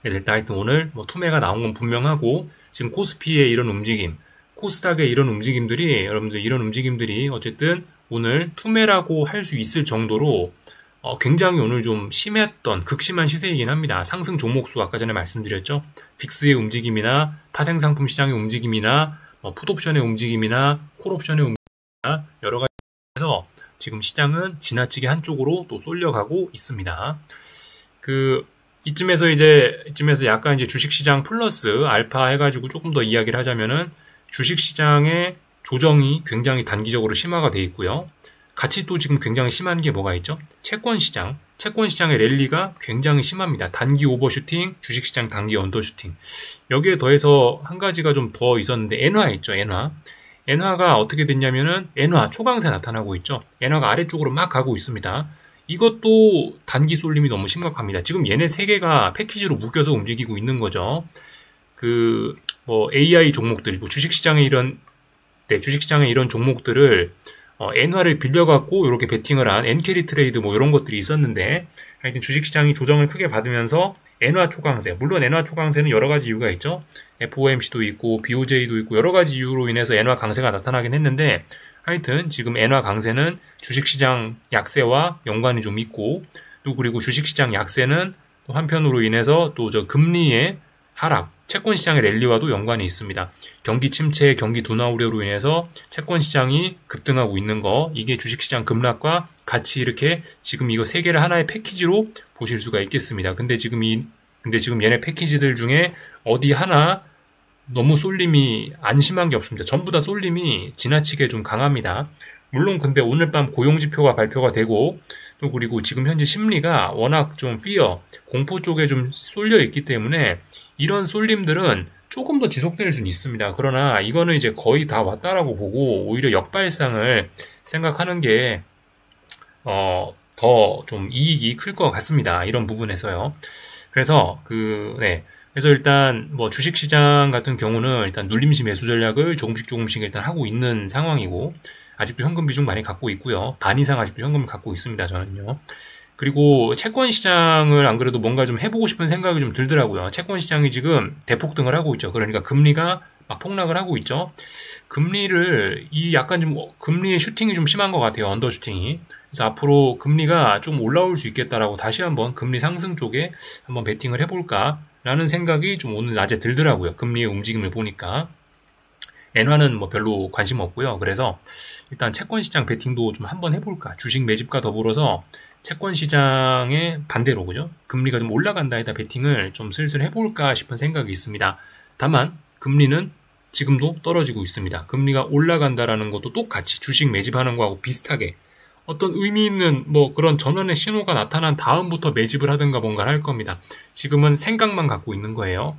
그래서 일단 하여튼 오늘 뭐 투매가 나온 건 분명하고 지금 코스피의 이런 움직임, 코스닥의 이런 움직임들이 여러분들 이런 움직임들이 어쨌든 오늘 투매라고 할 수 있을 정도로 굉장히 오늘 좀 극심한 시세이긴 합니다. 상승 종목수 아까 전에 말씀드렸죠. 빅스의 움직임이나 파생상품 시장의 움직임이나 풋옵션의 움직임이나 콜옵션의 움직임이나 여러 가지에서 지금 시장은 지나치게 한쪽으로 또 쏠려가고 있습니다. 이쯤에서 약간 이제 주식시장 플러스 알파 해가지고 조금 더 이야기를 하자면은 주식시장의 조정이 굉장히 단기적으로 심화가 돼 있고요. 같이 또 지금 굉장히 심한 게 뭐가 있죠? 채권시장의 랠리가 굉장히 심합니다. 단기 오버슈팅, 주식시장 단기 언더슈팅. 여기에 더해서 한 가지가 좀 더 있었는데 엔화 있죠, 엔화. 엔화가 어떻게 됐냐면은 엔화 초강세 나타나고 있죠. 엔화가 아래쪽으로 막 가고 있습니다. 이것도 단기 쏠림이 너무 심각합니다. 지금 얘네 세 개가 패키지로 묶여서 움직이고 있는 거죠. AI 종목들, 주식시장의 이런 종목들을 엔화를 빌려갖고 이렇게 베팅을 한 엔캐리 트레이드 이런 것들이 있었는데 하여튼 주식시장이 조정을 크게 받으면서 엔화 초강세, 물론 엔화 초강세는 여러 가지 이유가 있죠. FOMC도 있고 BOJ도 있고 여러 가지 이유로 인해서 엔화 강세가 나타나긴 했는데 하여튼 지금 엔화 강세는 주식시장 약세와 연관이 좀 있고 또 그리고 주식시장 약세는 또 한편으로 인해서 또 금리의 하락, 채권시장의 랠리와도 연관이 있습니다. 경기 침체, 경기 둔화 우려로 인해서 채권시장이 급등하고 있는 거, 이게 주식시장 급락과 같이 이렇게 지금 이거 세 개를 하나의 패키지로 보실 수가 있겠습니다. 근데 지금 얘네 패키지들 중에 어디 하나 너무 쏠림이 안 심한 게 없습니다. 전부 다 쏠림이 지나치게 좀 강합니다. 물론 근데 오늘 밤 고용지표가 발표가 되고 또 그리고 지금 현재 심리가 워낙 좀 공포 쪽에 좀 쏠려 있기 때문에 이런 쏠림들은 조금 더 지속될 수는 있습니다. 그러나 이거는 이제 거의 다 왔다라고 보고 오히려 역발상을 생각하는 게 더 좀 이익이 클 것 같습니다. 이런 부분에서요. 그래서 그래서 일단 주식시장 같은 경우는 일단 눌림시 매수 전략을 조금씩 일단 하고 있는 상황이고 아직도 현금 비중 많이 갖고 있고요. 반 이상 아직도 현금을 갖고 있습니다. 저는요. 그리고 채권시장을 안 그래도 뭔가 좀 해보고 싶은 생각이 좀 들더라고요. 채권시장이 지금 대폭등을 하고 있죠. 그러니까 금리가 막 폭락을 하고 있죠. 금리의 슈팅이 좀 심한 것 같아요. 언더슈팅이. 그래서 앞으로 금리가 좀 올라올 수 있겠다라고 다시 한번 금리 상승 쪽에 한번 베팅을 해볼까라는 생각이 좀 오늘 낮에 들더라고요. 금리의 움직임을 보니까. 엔화는 뭐 별로 관심 없고요. 그래서 일단 채권 시장 베팅도 좀 한번 해볼까. 주식 매집과 더불어서 채권 시장의 반대로 그죠? 금리가 좀 올라간다 해다 베팅을 좀 슬슬 해볼까 싶은 생각이 있습니다. 다만 금리는 지금도 떨어지고 있습니다. 금리가 올라간다라는 것도 똑같이 주식 매집하는 거하고 비슷하게 어떤 의미 있는 뭐 그런 전환의 신호가 나타난 다음부터 매집을 하든가 뭔가를 할 겁니다. 지금은 생각만 갖고 있는 거예요.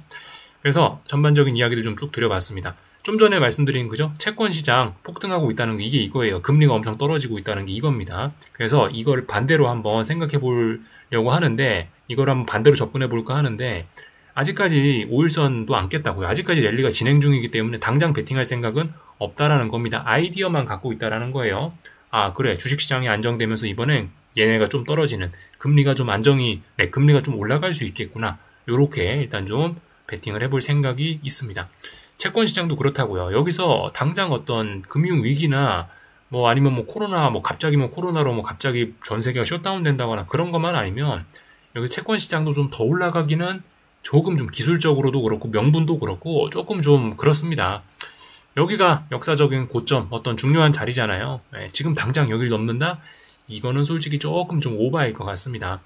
그래서 전반적인 이야기를 좀 쭉 드려봤습니다. 좀 전에 말씀드린 그죠? 채권 시장 폭등하고 있다는 게 이게 이거예요. 금리가 엄청 떨어지고 있다는 게 이겁니다. 그래서 이걸 반대로 한번 생각해 보려고 하는데 이걸 한번 반대로 접근해 볼까 하는데 아직까지 5일선도 안 깼다고요. 아직까지 랠리가 진행 중이기 때문에 당장 베팅할 생각은 없다라는 겁니다. 아이디어만 갖고 있다라는 거예요. 아 그래 주식시장이 안정되면서 이번엔 얘네가 좀 떨어지는 금리가 좀 금리가 좀 올라갈 수 있겠구나. 요렇게 일단 좀 베팅을 해볼 생각이 있습니다. 채권 시장도 그렇다고요. 여기서 당장 어떤 금융 위기나 뭐 아니면 뭐 코로나 뭐 갑자기 뭐 코로나로 뭐 갑자기 전 세계가 셧다운 된다거나 그런 것만 아니면 여기 채권 시장도 좀 더 올라가기는 조금 좀 기술적으로도 그렇고 명분도 그렇고 조금 좀 그렇습니다. 여기가 역사적인 고점 어떤 중요한 자리잖아요. 지금 당장 여기를 넘는다? 이거는 솔직히 조금 좀 오바일 것 같습니다.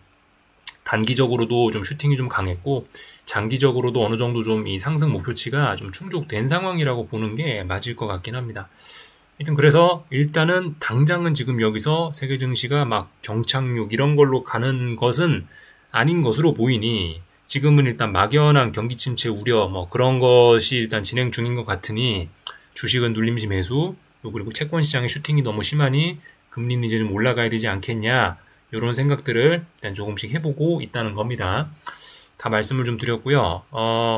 단기적으로도 좀 슈팅이 좀 강했고 장기적으로도 어느 정도 좀 이 상승 목표치가 좀 충족된 상황이라고 보는 게 맞을 것 같긴 합니다. 하여튼 그래서 일단은 당장은 지금 여기서 세계 증시가 막 경착륙 이런 걸로 가는 것은 아닌 것으로 보이니 지금은 일단 막연한 경기 침체 우려 뭐 그런 것이 일단 진행 중인 것 같으니 주식은 눌림시 매수 그리고 채권 시장의 슈팅이 너무 심하니 금리는 이제 좀 올라가야 되지 않겠냐 이런 생각들을 일단 조금씩 해보고 있다는 겁니다. 다 말씀을 좀 드렸고요.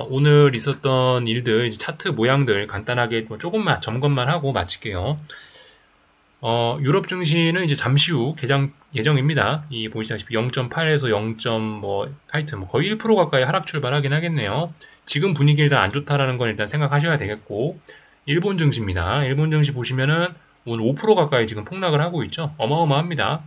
오늘 있었던 일들 차트 모양들 간단하게 조금만 점검만 하고 마칠게요. 유럽 증시는 이제 잠시 후 개장 예정입니다. 이 보시다시피 0.8에서 0. 하여튼 뭐 거의 1% 가까이 하락 출발하긴 하겠네요. 지금 분위기 일단 안 좋다라는 건 일단 생각하셔야 되겠고 일본 증시입니다. 일본 증시 보시면은 오늘 5% 가까이 지금 폭락을 하고 있죠. 어마어마합니다.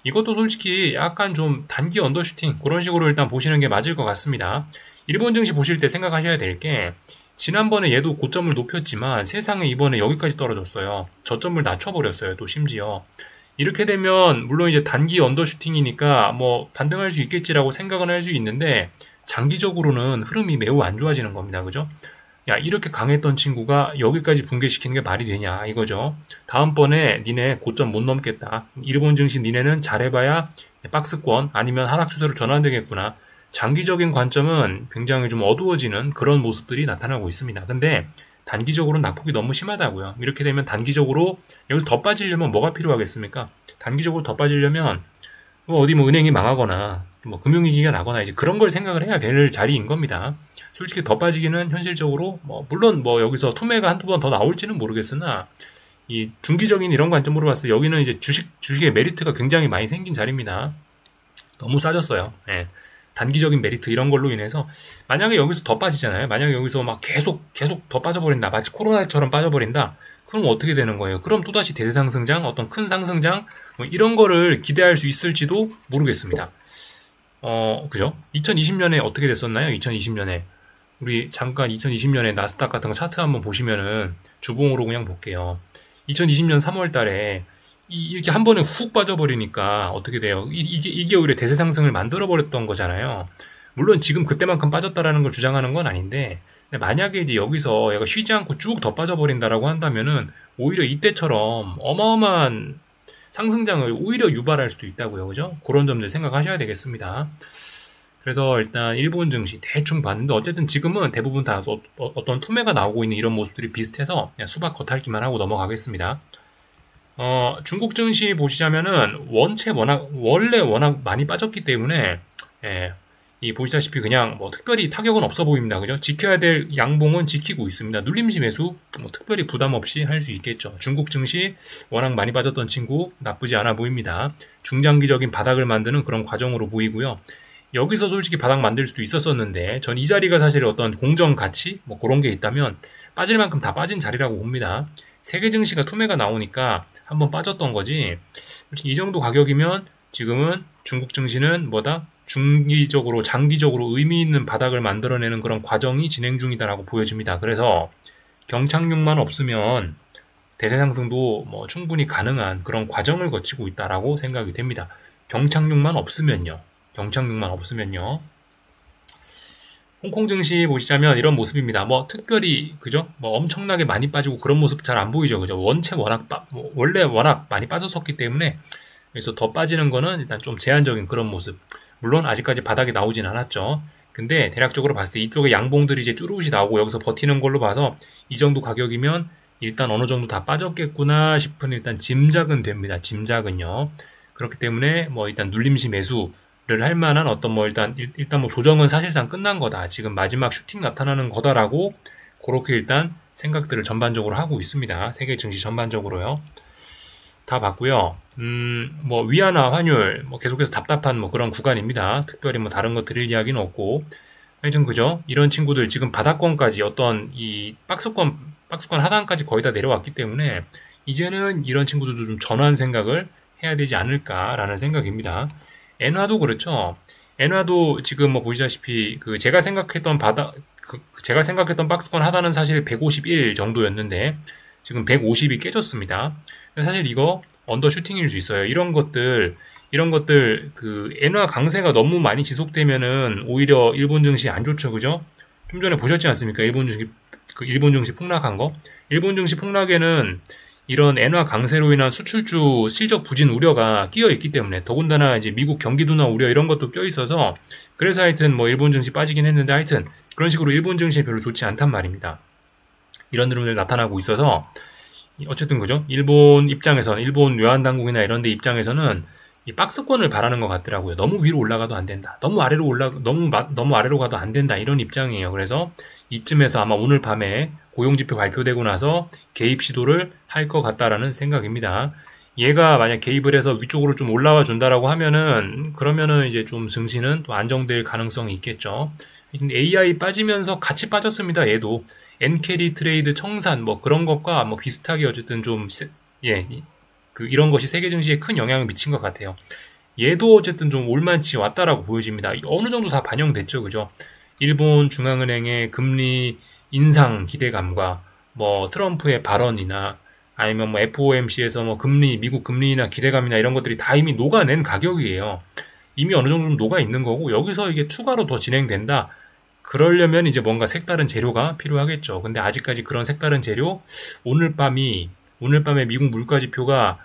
이것도 솔직히 약간 좀 단기 언더슈팅 그런 식으로 일단 보시는 게 맞을 것 같습니다. 일본 증시 보실 때 생각하셔야 될 게 지난번에 얘도 고점을 높였지만 세상에 이번에 여기까지 떨어졌어요. 저점을 낮춰버렸어요. 또 심지어. 이렇게 되면 물론 이제 단기 언더슈팅이니까 뭐 반등할 수 있겠지라고 생각은 할 수 있는데 장기적으로는 흐름이 매우 안 좋아지는 겁니다. 그죠? 야 이렇게 강했던 친구가 여기까지 붕괴시키는 게 말이 되냐 이거죠. 다음번에 니네 고점 못 넘겠다. 일본 증시 니네는 잘해봐야 박스권 아니면 하락 추세로 전환되겠구나. 장기적인 관점은 굉장히 좀 어두워지는 그런 모습들이 나타나고 있습니다. 근데 단기적으로 낙폭이 너무 심하다고요. 이렇게 되면 단기적으로 여기서 더 빠지려면 뭐가 필요하겠습니까? 단기적으로 더 빠지려면 어디 뭐 은행이 망하거나 뭐 금융위기가 나거나 이제 그런 걸 생각을 해야 될 자리인 겁니다. 솔직히 더 빠지기는 현실적으로 물론 여기서 투매가 한두 번 더 나올지는 모르겠으나 이 중기적인 이런 관점으로 봤을 때 여기는 이제 주식의 메리트가 굉장히 많이 생긴 자리입니다. 너무 싸졌어요. 예. 단기적인 메리트 이런 걸로 인해서 만약에 여기서 더 빠지잖아요. 만약에 여기서 막 계속 더 빠져버린다. 마치 코로나처럼 빠져버린다. 그럼 어떻게 되는 거예요? 그럼 또다시 대상승장, 어떤 큰 상승장 뭐 이런 거를 기대할 수 있을지도 모르겠습니다. 그죠? 2020년에 어떻게 됐었나요? 2020년에 우리 잠깐 2020년에 나스닥 같은 거 차트 한번 보시면은 주봉으로 그냥 볼게요. 2020년 3월 달에 이렇게 한 번에 훅 빠져버리니까 어떻게 돼요? 이게 오히려 대세 상승을 만들어버렸던 거잖아요. 물론 지금 그때만큼 빠졌다라는 걸 주장하는 건 아닌데 만약에 이제 여기서 얘가 쉬지 않고 쭉 더 빠져버린다라고 한다면은 오히려 이때처럼 어마어마한 상승장을 오히려 유발할 수도 있다고요. 그죠? 그런 점들 생각하셔야 되겠습니다. 그래서 일단 일본 증시 대충 봤는데 어쨌든 지금은 대부분 다 어떤 투매가 나오고 있는 이런 모습들이 비슷해서 그냥 수박 겉핥기만 하고 넘어가겠습니다. 중국 증시 보시자면은 원래 워낙 많이 빠졌기 때문에 이 보시다시피 그냥 특별히 타격은 없어 보입니다. 그죠? 지켜야 될 양봉은 지키고 있습니다. 눌림시 매수 특별히 부담 없이 할 수 있겠죠. 중국 증시 워낙 많이 빠졌던 친구 나쁘지 않아 보입니다. 중장기적인 바닥을 만드는 그런 과정으로 보이고요. 여기서 솔직히 바닥 만들 수도 있었었는데 전 이 자리가 사실 어떤 공정 가치 그런 게 있다면 빠질 만큼 다 빠진 자리라고 봅니다. 세계 증시가 투매가 나오니까 한번 빠졌던 거지. 이 정도 가격이면 지금은 중국 증시는 중기적으로 장기적으로 의미 있는 바닥을 만들어내는 그런 과정이 진행 중이다라고 보여집니다. 그래서 경착륙만 없으면 대세 상승도 뭐 충분히 가능한 그런 과정을 거치고 있다라고 생각이 됩니다. 경착륙만 없으면요. 경착륙만 없으면요. 홍콩 증시 보시자면 이런 모습입니다. 뭐 특별히 그죠? 뭐 엄청나게 많이 빠지고 그런 모습 잘 안 보이죠. 그죠? 원래 워낙 많이 빠졌었기 때문에 그래서 더 빠지는 거는 일단 좀 제한적인 그런 모습. 물론 아직까지 바닥에 나오진 않았죠. 근데 대략적으로 봤을 때 이쪽에 양봉들이 이제 쭈루시 나오고 여기서 버티는 걸로 봐서 이 정도 가격이면 일단 어느 정도 다 빠졌겠구나 싶은 일단 짐작은 됩니다. 짐작은요. 그렇기 때문에 뭐 일단 눌림시 매수를 할 만한 어떤 뭐 일단 뭐 조정은 사실상 끝난 거다. 지금 마지막 슈팅 나타나는 거다라고 그렇게 일단 생각들을 전반적으로 하고 있습니다. 세계 증시 전반적으로요. 다 봤고요. 뭐 위안화 환율 뭐 계속해서 답답한 뭐 그런 구간입니다. 특별히 뭐 다른 거 드릴 이야기는 없고 하여튼 그죠? 이런 친구들 지금 바닥권까지 어떤 이 박스권 하단까지 거의 다 내려왔기 때문에 이제는 이런 친구들도 좀 전환 생각을 해야 되지 않을까라는 생각입니다. 엔화도 그렇죠. 엔화도 지금 뭐 보시다시피 그 제가 생각했던 박스권 하단은 사실 151 정도였는데 지금 150이 깨졌습니다. 사실 이거 언더슈팅일 수 있어요. 이런 것들 그 엔화 강세가 너무 많이 지속되면은 오히려 일본 증시 안 좋죠, 그죠? 좀 전에 보셨지 않습니까? 일본 증시 폭락한 거. 일본 증시 폭락에는 이런 엔화 강세로 인한 수출주 실적 부진 우려가 끼어 있기 때문에 더군다나 이제 미국 경기 둔화 우려 이런 것도 껴 있어서 그래서 하여튼 뭐 일본 증시 빠지긴 했는데 하여튼 그런 식으로 일본 증시에 별로 좋지 않단 말입니다. 이런 흐름들 나타나고 있어서 어쨌든 그죠? 일본 입장에서는 일본 외환 당국이나 이런 데 입장에서는 이 박스권을 바라는 것 같더라고요. 너무 위로 올라가도 안 된다. 너무 아래로 가도 안 된다. 이런 입장이에요. 그래서 이쯤에서 아마 오늘 밤에 고용지표 발표되고 나서 개입 시도를 할 것 같다라는 생각입니다. 얘가 만약 개입을 해서 위쪽으로 좀 올라와 준다라고 하면은 그러면은 이제 좀 증시는 또 안정될 가능성이 있겠죠. AI 빠지면서 같이 빠졌습니다. 얘도 엔캐리 트레이드 청산 뭐 그런 것과 뭐 비슷하게 어쨌든 좀 이런 것이 세계 증시에 큰 영향을 미친 것 같아요. 얘도 어쨌든 좀 올만치 왔다라고 보여집니다. 어느 정도 다 반영됐죠, 그죠? 일본 중앙은행의 금리 인상 기대감과 뭐 트럼프의 발언이나 아니면 뭐 FOMC에서 뭐 미국 금리나 기대감이나 이런 것들이 다 이미 녹아낸 가격이에요. 이미 어느 정도 녹아 있는 거고 여기서 이게 추가로 더 진행된다. 그러려면 이제 뭔가 색다른 재료가 필요하겠죠. 근데 아직까지 그런 색다른 재료 오늘 밤에 미국 물가지표가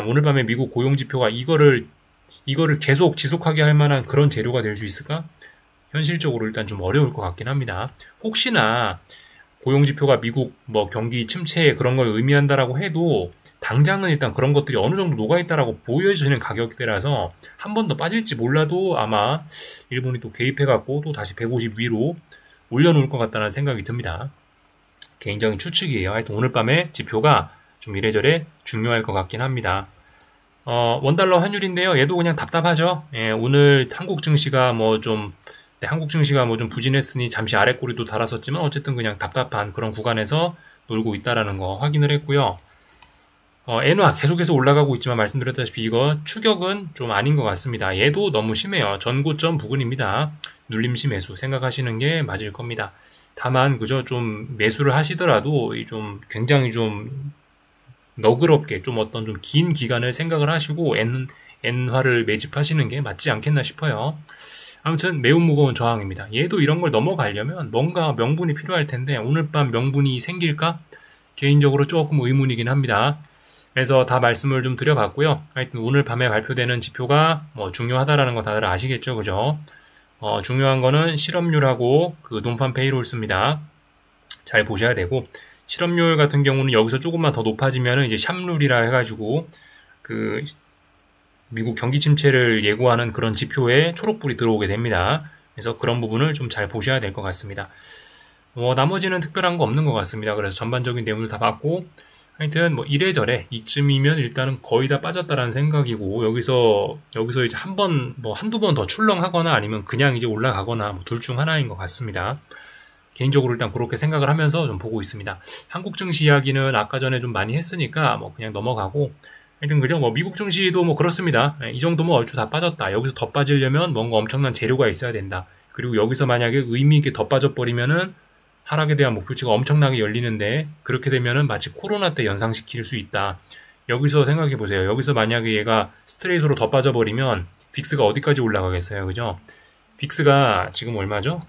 오늘 밤에 미국 고용지표가 이거를 계속 지속하게 할 만한 그런 재료가 될 수 있을까? 현실적으로 일단 좀 어려울 것 같긴 합니다. 혹시나 고용지표가 미국 뭐 경기 침체 그런 걸 의미한다라고 해도 당장은 일단 그런 것들이 어느 정도 녹아있다라고 보여지는 가격대라서 한 번 더 빠질지 몰라도 아마 일본이 또 개입해갖고 또 다시 150 위로 올려놓을 것 같다는 생각이 듭니다. 개인적인 추측이에요. 하여튼 오늘 밤에 지표가 좀 이래저래 중요할 것 같긴 합니다. 원달러 환율인데요. 얘도 그냥 답답하죠. 예, 오늘 한국 증시가 뭐 좀 부진했으니 잠시 아랫꼬리도 달았었지만 어쨌든 그냥 답답한 그런 구간에서 놀고 있다라는 거 확인을 했고요. 엔화 계속해서 올라가고 있지만 말씀드렸다시피 이거 추격은 좀 아닌 것 같습니다. 얘도 너무 심해요. 전고점 부근입니다. 눌림시 매수 생각하시는 게 맞을 겁니다. 다만 그저 좀 매수를 하시더라도 좀 굉장히 좀 너그럽게 좀 어떤 좀 긴 기간을 생각을 하시고 엔화를 매집하시는 게 맞지 않겠나 싶어요. 아무튼 매우 무거운 저항입니다. 얘도 이런 걸 넘어가려면 뭔가 명분이 필요할 텐데 오늘 밤 명분이 생길까? 개인적으로 조금 의문이긴 합니다. 그래서 다 말씀을 좀 드려봤고요. 하여튼 오늘 밤에 발표되는 지표가 뭐 중요하다라는 거 다들 아시겠죠, 그죠? 중요한 거는 실업률하고 그 논판 페이롤스입니다. 잘 보셔야 되고 실업률 같은 경우는 여기서 조금만 더 높아지면은 이제 샵룰이라 해가지고 그 미국 경기 침체를 예고하는 그런 지표에 초록불이 들어오게 됩니다. 그래서 그런 부분을 좀 잘 보셔야 될 것 같습니다. 나머지는 특별한 거 없는 것 같습니다. 그래서 전반적인 내용을 다 봤고 하여튼 뭐 이래저래 이쯤이면 일단은 거의 다 빠졌다라는 생각이고 여기서 이제 한두 번 더 출렁하거나 아니면 그냥 이제 올라가거나 뭐 둘 중 하나인 것 같습니다. 개인적으로 일단 그렇게 생각을 하면서 좀 보고 있습니다. 한국 증시 이야기는 아까 전에 좀 많이 했으니까 뭐 그냥 넘어가고 하여튼 그죠? 뭐 미국 증시도 뭐 그렇습니다. 이 정도면 얼추 다 빠졌다. 여기서 더 빠지려면 뭔가 엄청난 재료가 있어야 된다. 그리고 여기서 만약에 의미 있게 더 빠져버리면은 하락에 대한 목표치가 엄청나게 열리는데 그렇게 되면은 마치 코로나 때 연상시킬 수 있다. 여기서 생각해 보세요. 여기서 만약에 얘가 스트레이트로 더 빠져버리면 빅스가 어디까지 올라가겠어요. 그죠? 빅스가 지금 얼마죠?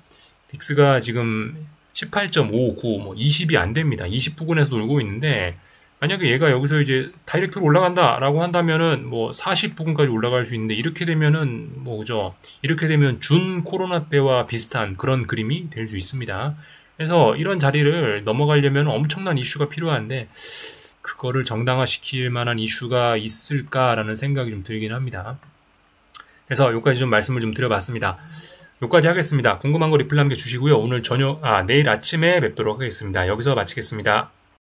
빅스가 지금 18.59, 뭐 20이 안 됩니다. 20 부근에서 놀고 있는데 만약에 얘가 여기서 이제 다이렉트로 올라간다라고 한다면은 뭐 40 부근까지 올라갈 수 있는데 이렇게 되면은 뭐 그죠? 이렇게 되면 준 코로나 때와 비슷한 그런 그림이 될 수 있습니다. 그래서 이런 자리를 넘어가려면 엄청난 이슈가 필요한데 그거를 정당화시킬 만한 이슈가 있을까라는 생각이 좀 들긴 합니다. 그래서 여기까지 좀 말씀을 좀 드려봤습니다. 여기까지 하겠습니다. 궁금한 거 리플 남겨주시고요. 오늘 내일 아침에 뵙도록 하겠습니다. 여기서 마치겠습니다.